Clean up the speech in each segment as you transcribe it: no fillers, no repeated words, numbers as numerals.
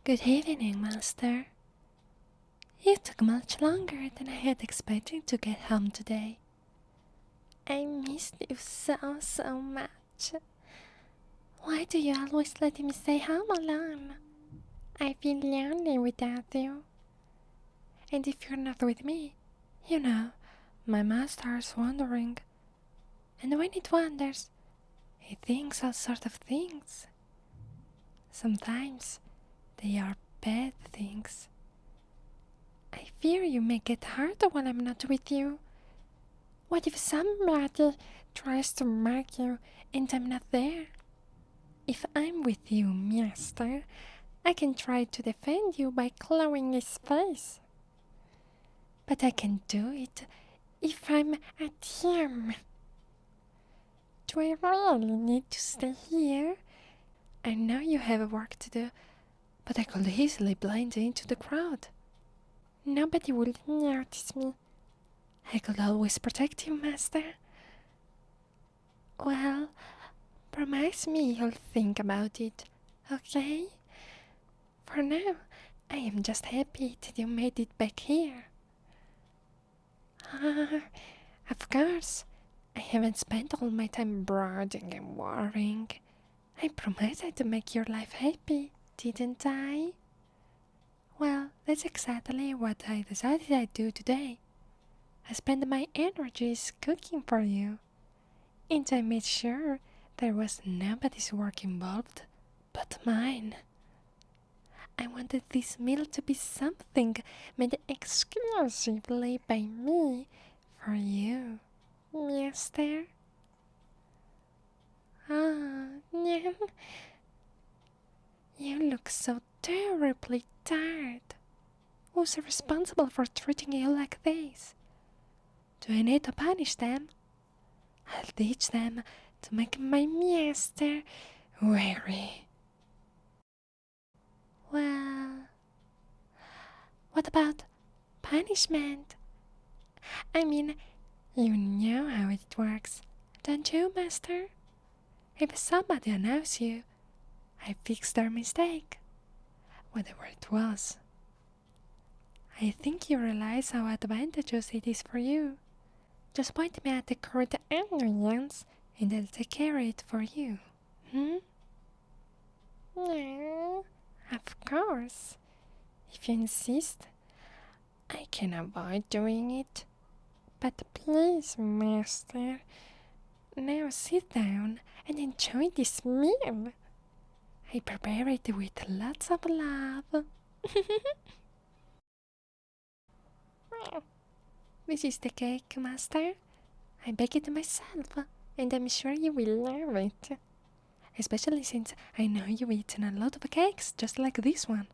Good evening, Master. It took much longer than I had expected to get home today. I missed you so much. Why do you always let me stay home alone? I feel lonely without you. And if you're not with me, you know, my master's wandering. And when it wanders, it thinks all sorts of things. Sometimes they are bad things. I fear you may get hurt when I'm not with you. What if somebody tries to mark you and I'm not there? If I'm with you, Master, I can try to defend you by clawing his face. But I can do it if I'm at him. Do I really need to stay here? I know you have work to do, but I could easily blend into the crowd. Nobody will notice me. I could always protect you, Master. Well, promise me you'll think about it, okay? For now, I am just happy that you made it back here. Of course. I haven't spent all my time brooding and worrying. I promised to make your life happy, didn't I? Well, that's exactly what I decided I'd do today. I spent my energies cooking for you, and I made sure there was nobody's work involved but mine. I wanted this meal to be something made exclusively by me for you, Master. No. You look so terribly tired. Who's responsible for treating you like this? Do I need to punish them? I'll teach them to make my master weary. Well, what about punishment? I mean, you know how it works, don't you, Master? If somebody annoys you, I fix their mistake, whatever it was. I think you realize how advantageous it is for you. Just point me at the correct annoyance and I'll take care of it for you. No, of course. If you insist, I can avoid doing it. But please, Master, now sit down and enjoy this meal. I prepare it with lots of love. Well, this is the cake, Master. I baked it myself, and I'm sure you will love it. Especially since I know you've eaten a lot of cakes just like this one.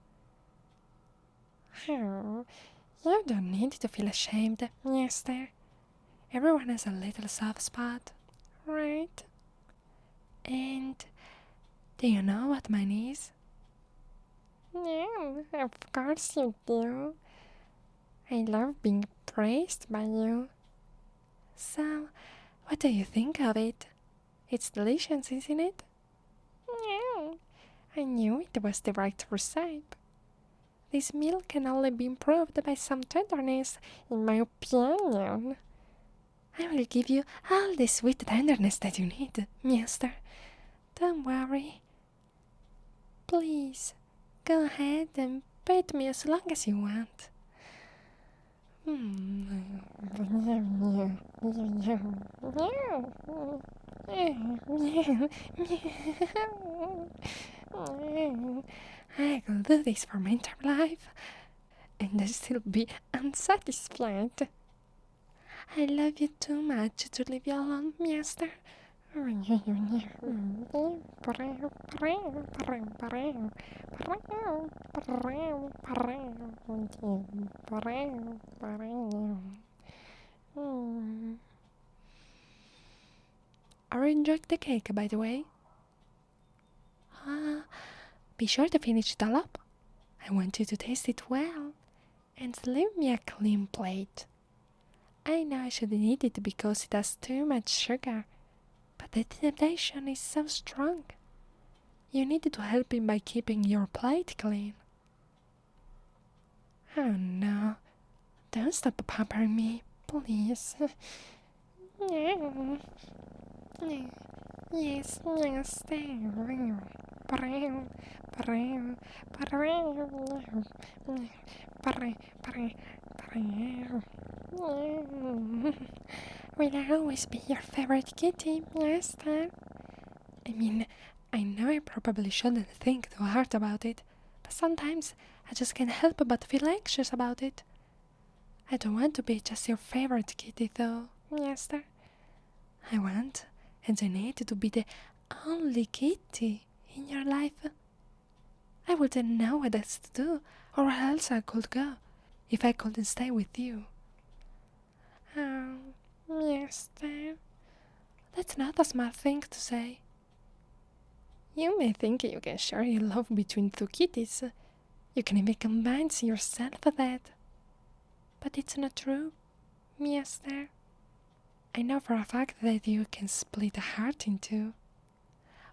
Oh, you don't need to feel ashamed, Master. Everyone has a little soft spot, right? And do you know what mine is? Yeah, of course you do. I love being praised by you. So, what do you think of it? It's delicious, isn't it? Yeah, I knew it was the right recipe. This meal can only be improved by some tenderness, in my opinion. I will give you all the sweet tenderness that you need, Master. Don't worry. Please, go ahead and pet me as long as you want. I will do this for my entire life, and I'll still be unsatisfied. I love you too much to leave you alone, Master. Are you enjoying the cake, by the way? Be sure to finish it all up. I want you to taste it well, and leave me a clean plate. I know I shouldn't eat it because it has too much sugar, but the temptation is so strong. You need to help me by keeping your plate clean. Oh no. Don't stop pampering me, please. Yes, yes, will I always be your favorite kitty, Master? I mean, I know I probably shouldn't think too hard about it, but sometimes I just can't help but feel anxious about it. I don't want to be just your favorite kitty, though, Master. I want and I need to be the only kitty in your life. I wouldn't know what else to do or where else I could go if I couldn't stay with you. Oh, Master, that's not a smart thing to say. You may think you can share your love between two kitties. You can even convince yourself of that. But it's not true, Master. I know for a fact that you can split a heart in two.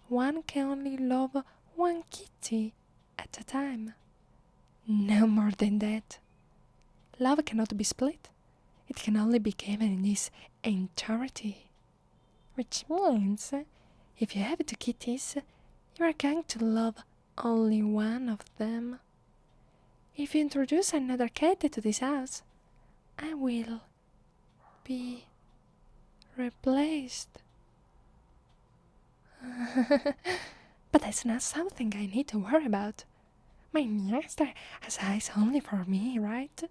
One can only love one kitty at a time. No more than that. Love cannot be split. It can only be given in its entirety. Which means, if you have two kitties, you are going to love only one of them. If you introduce another cat to this house, I will be replaced. But that's not something I need to worry about. My master has eyes only for me, right?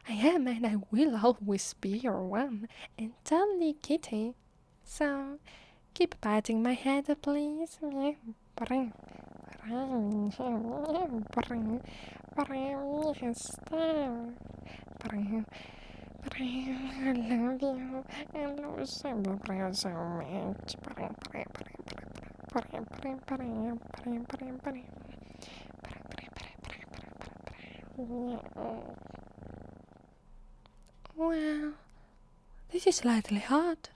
I am and I will always be your one and only kitty. So, keep patting my head, please. I love you. I love you so much. Well, this is slightly hot.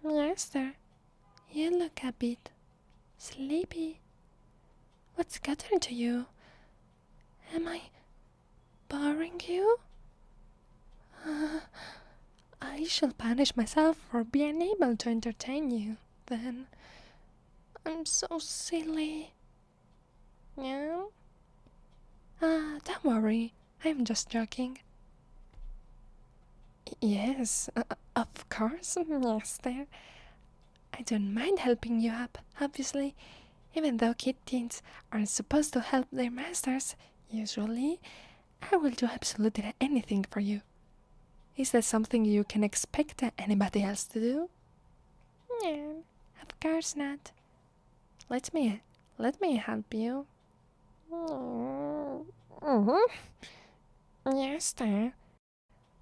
Master, you look a bit sleepy. What's gotten to you? Am I boring you? I shall punish myself for being unable to entertain you, then. I'm so silly. Yeah? Don't worry. I'm just joking. Yes, of course, Master. I don't mind helping you up, obviously. Even though kittens are supposed to help their masters, usually, I will do absolutely anything for you. Is that something you can expect anybody else to do? No, of course not. Let me help you. Yes, dear.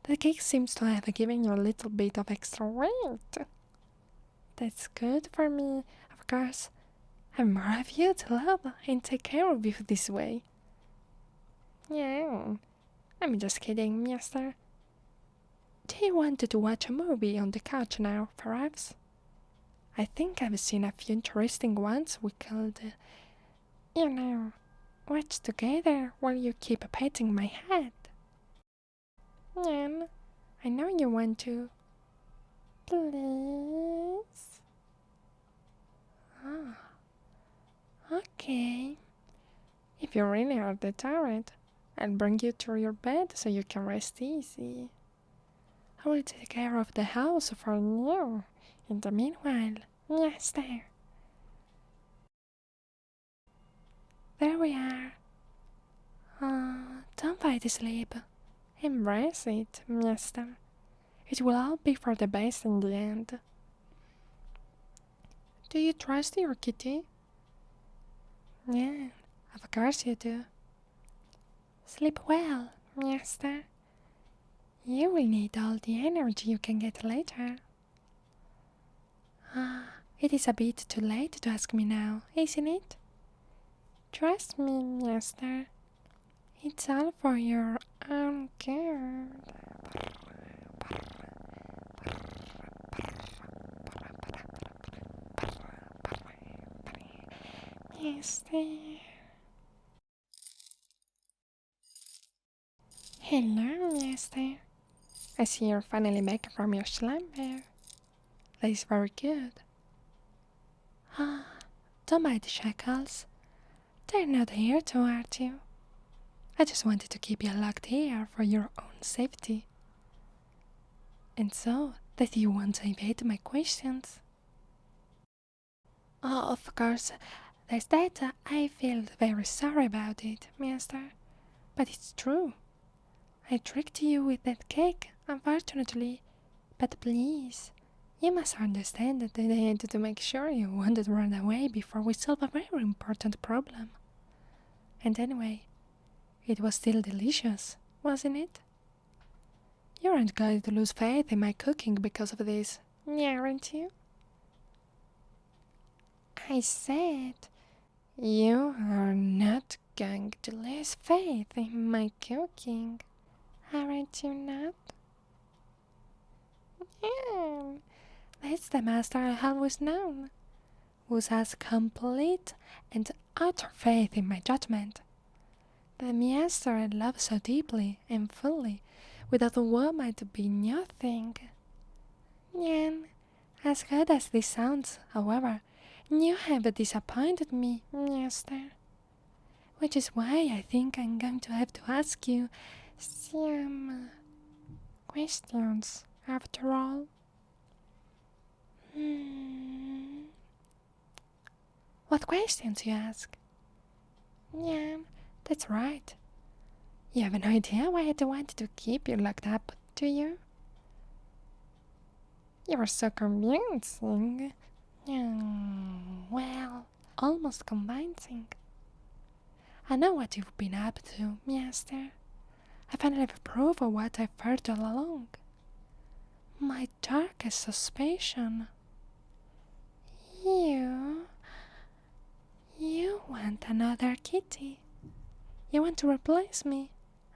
The cake seems to have given you a little bit of extra weight. That's good for me, of course. I'm more of you to love and take care of you this way. Yeah, I'm just kidding, mister. Do you want to watch a movie on the couch now, perhaps? I think I've seen a few interesting ones we could, watch together while you keep petting my head. Yeah, I know you want to. Please? Ah, okay. If you really are that tired, I'll bring you to your bed so you can rest easy. I will take care of the house for you. In the meanwhile, yes, there we are. Don't fight sleep. Embrace it, mister. It will all be for the best in the end. Do you trust your kitty? Yeah, of course you do. Sleep well, mister. You will need all the energy you can get later. It is a bit too late to ask me now, isn't it? Trust me, mister. It's all for your own good. Mister. Hello, Master. I see you're finally back from your slumber. That is very good. Ah, don't mind the shackles. They're not here to hurt you. I just wanted to keep you locked here for your own safety. And so, that you won't evade my questions. Oh, of course, there's that. I feel very sorry about it, Master. But it's true. I tricked you with that cake, unfortunately. But please, you must understand that I had to make sure you wouldn't run away before we solve a very important problem. And anyway, it was still delicious, wasn't it? You aren't going to lose faith in my cooking because of this, aren't you? I said, you are not going to lose faith in my cooking, aren't you not? Yeah, that's the master I always known, who has complete and utter faith in my judgment. The master I love so deeply and fully, without whom I'd be nothing. And as good as this sounds, however, you have disappointed me, master. Which is why I think I'm going to have to ask you some questions after all. What questions, you ask? Yeah, that's right. You have no idea why I wanted to keep you locked up, do you? You were so convincing. Well, almost convincing. I know what you've been up to, master. I finally have proof of what I've heard all along. My darkest suspicion. You want another kitty. You want to replace me,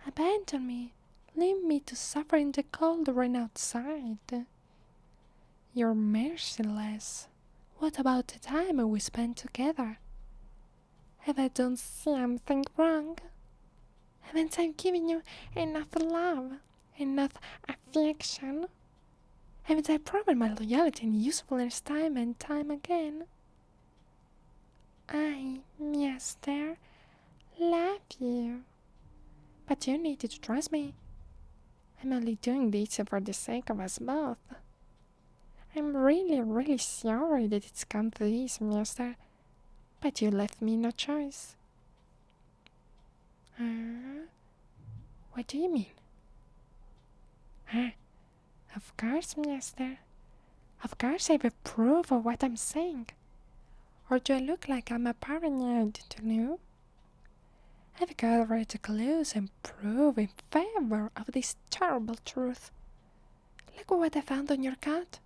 abandon me, leave me to suffer in the cold rain outside. You're merciless. What about the time we spent together? Have I done something wrong? Haven't I given you enough love, enough affection? Haven't I proven my loyalty and usefulness time and time again? I, master, love you. But you need to trust me. I'm only doing this for the sake of us both. I'm really sorry that it's come to this, master. But you left me no choice. What do you mean? Of course, master. Of course I have proof of what I'm saying. Or do I look like I'm a paranoid to you? I've gathered clues and proof in favor of this terrible truth. Look what I found on your cat.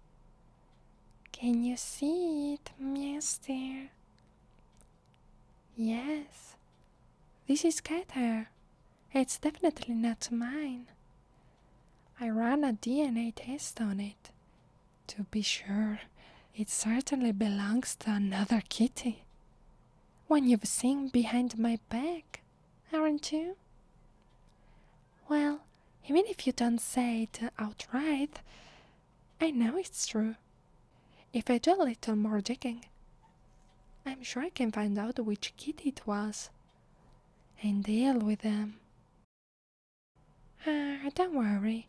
Can you see it, master? Yes. This is cat hair. It's definitely not mine. I ran a DNA test on it. To be sure, it certainly belongs to another kitty. One you've seen behind my back, aren't you? Well, even if you don't say it outright, I know it's true. If I do a little more digging, I'm sure I can find out which kitty it was and deal with them. Don't worry.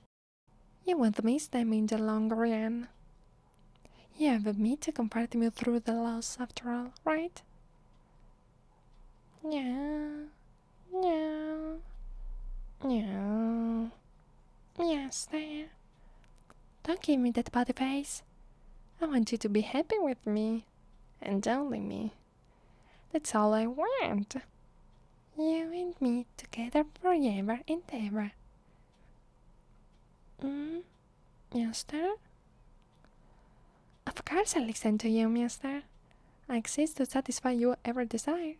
You won't miss them in the long run. You have me to comfort me through the loss after all, right? No. Yes, there. Don't give me that body face. I want you to be happy with me. And only me. That's all I want. You and me together forever and ever. Master? Of course I listen to you, master. I exist to satisfy your every desire.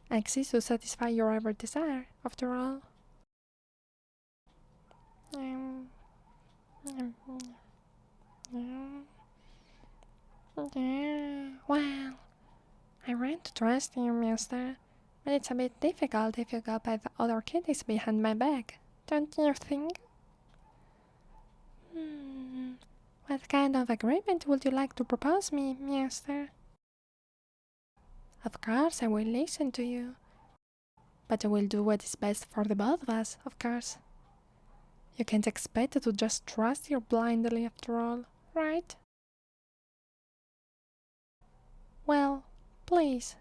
I exist to satisfy your every desire, after all. Well, I want to trust you, master, but it's a bit difficult if you go by the other kitties behind my back, don't you think? What kind of agreement would you like to propose me, Master? Of course I will listen to you. But I will do what is best for the both of us, of course. You can't expect to just trust you blindly after all, right? Well, please,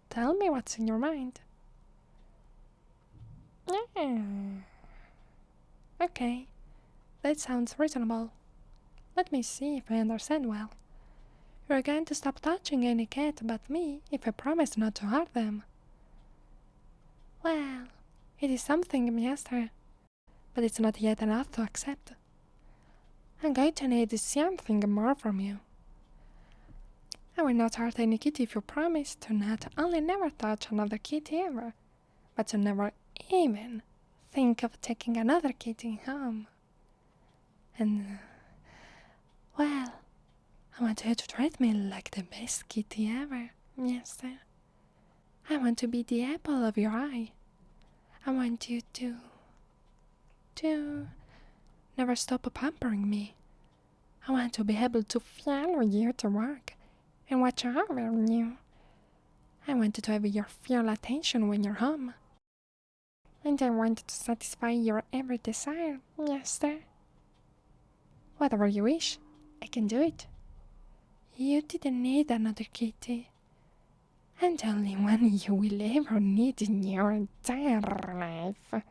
tell me what's in your mind. Okay, that sounds reasonable. Let me see if I understand well. You're going to stop touching any cat but me if I promise not to hurt them. Well, it is something, Master, but it's not yet enough to accept. I'm going to need something more from you. I will not hurt any kitty if you promise to not only never touch another kitty ever, but to never even think of taking another kitty home. And, well, I want you to treat me like the best kitty ever, Master. I want to be the apple of your eye. I want you to never stop pampering me. I want to be able to follow you to work and watch over you. I want to have your full attention when you're home. And I want to satisfy your every desire, Master. Whatever you wish, I can do it. You didn't need another kitty. And only one you will ever need in your entire life.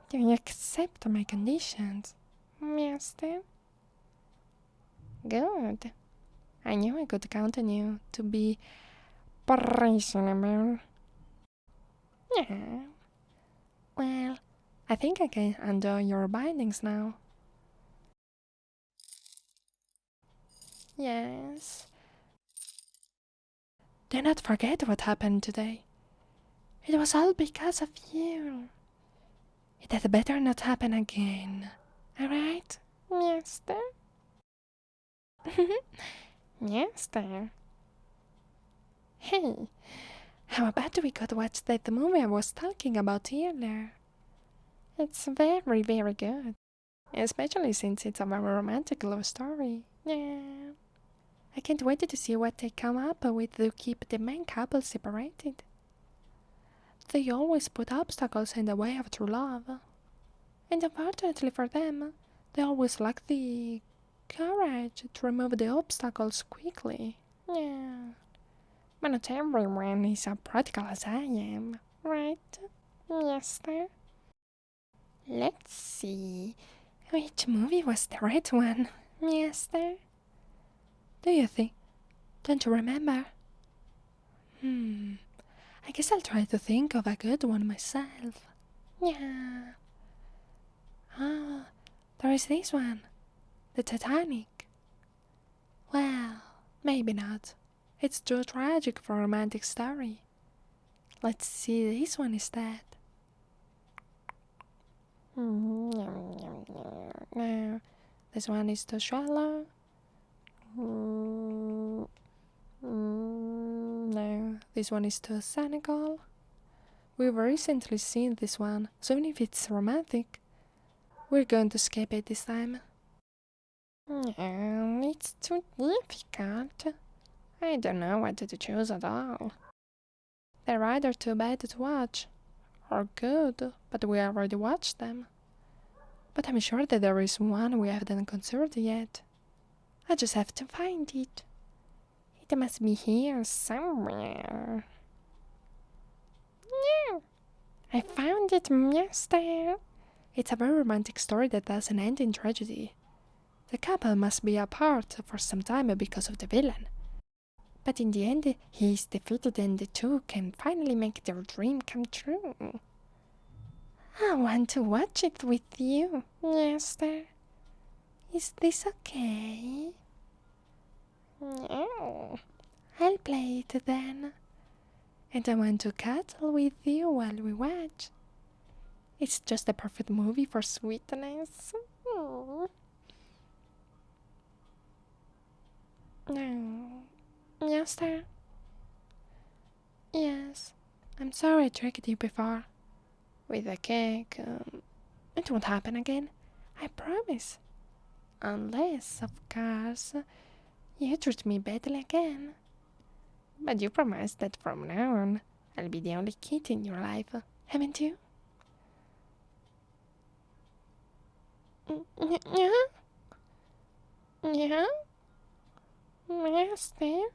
Do you accept my conditions, Master? Good. I knew I could count on you to be reasonable. Yeah. Well, I think I can undo your bindings now. Yes. Do not forget what happened today. It was all because of you. It had better not happen again. Alright, Master? Master? Hey, how about we go watch that movie I was talking about earlier? It's very, very good. Especially since it's a very romantic love story. Yeah. I can't wait to see what they come up with to keep the main couple separated. They always put obstacles in the way of true love. And unfortunately for them, they always lack the courage to remove the obstacles quickly. Yeah. But not everyone is as practical as I am, right, Master? Let's see. Which movie was the right one, Master? Do you think? Don't you remember? I guess I'll try to think of a good one myself. Yeah. Ah, there is this one. The Titanic. Well, maybe not. It's too tragic for a romantic story. Let's see this one instead. No, this one is too shallow. No, this one is too cynical. We've recently seen this one, so even if it's romantic, we're going to skip it this time. No, it's too difficult. I don't know what to choose at all. They're either too bad to watch, or good, but we already watched them. But I'm sure that there is one we haven't considered yet. I just have to find it. It must be here somewhere. Yeah, I found it, Master. It's a very romantic story that doesn't end in tragedy. The couple must be apart for some time because of the villain. But in the end, he is defeated and the two can finally make their dream come true. I want to watch it with you, Master. Is this okay? No. I'll play it then. And I want to cuddle with you while we watch. It's just the perfect movie for sweetness. No. Master? Yes. I'm sorry I tricked you before. With a cake. It won't happen again. I promise. Unless, of course, you treat me badly again. But you promised that from now on, I'll be the only kitten in your life, haven't you? Yeah? Yeah? Master?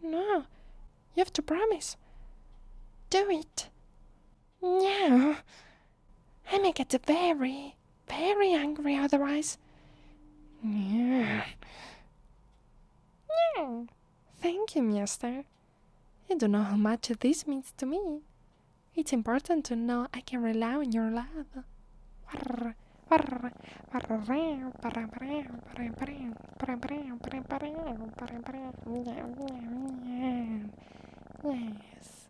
No, you have to promise. Do it. No. I may get very, very angry otherwise. Yeah. Yeah. Thank you, Master. You don't know how much this means to me. It's important to know I can rely on your love. Yes,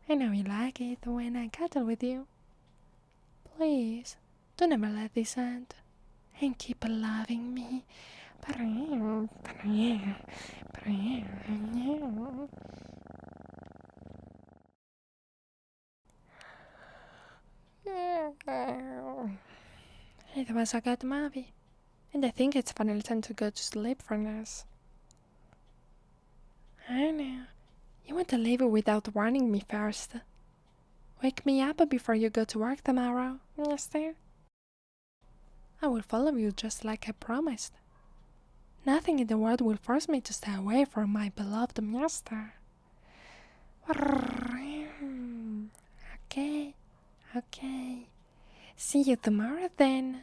I know you like it when I cuddle with you. Please, don't ever let this end, and keep loving me. It was a good movie, and I think it's finally time to go to sleep for us. I know. You want to leave without warning me first. Wake me up before you go to work tomorrow, mister. I will follow you just like I promised. Nothing in the world will force me to stay away from my beloved master. Okay. See you tomorrow then.